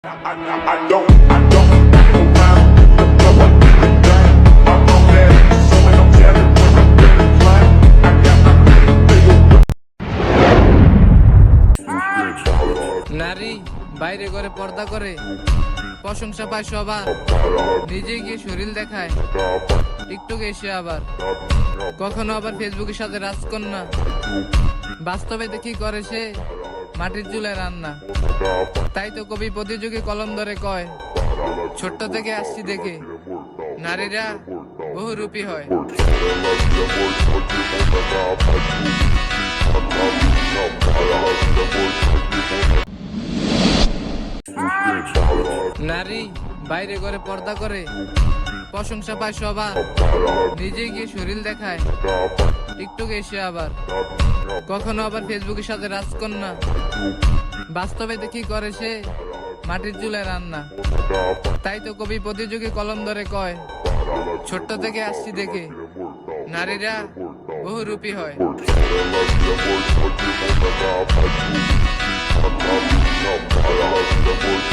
I don't fuck around. I'm on that, so when I'm jamming, when I'm ready to fly, I got my নারী বাইরে করে পর্দা করে, প্রশংসা পায় সবার, নিজে গিয়ে শরীর দেখায়, টিকটকে এসে আবার, কখনো আবার ফেসবুকের সাথে রাজকন্যা, বাস্তবে দেখি করে সে মাটির চুলায় রান্না। তাই তো কবি প্রতিযোগী কলম ধরে কয়, ছোট্ট থেকে আসছি দেখে নারীরা বহুরূপী হয়। নারী বাইরে করে পর্দা করে, প্রশংসা পায় সবার, নিজে গিয়ে শরীর দেখায়, টিকটকে এসে আবার, কখনো আবার ফেসবুকের সাথে রাজকন্যা, বাস্তবে দেখি করে সে মাটির চুলায় রান্না। তাই তো কবি প্রতিযোগী কলম ধরে কয়, ছোট্ট থেকে আসছি দেখে নারীরা বহুরূপী হয়। boy,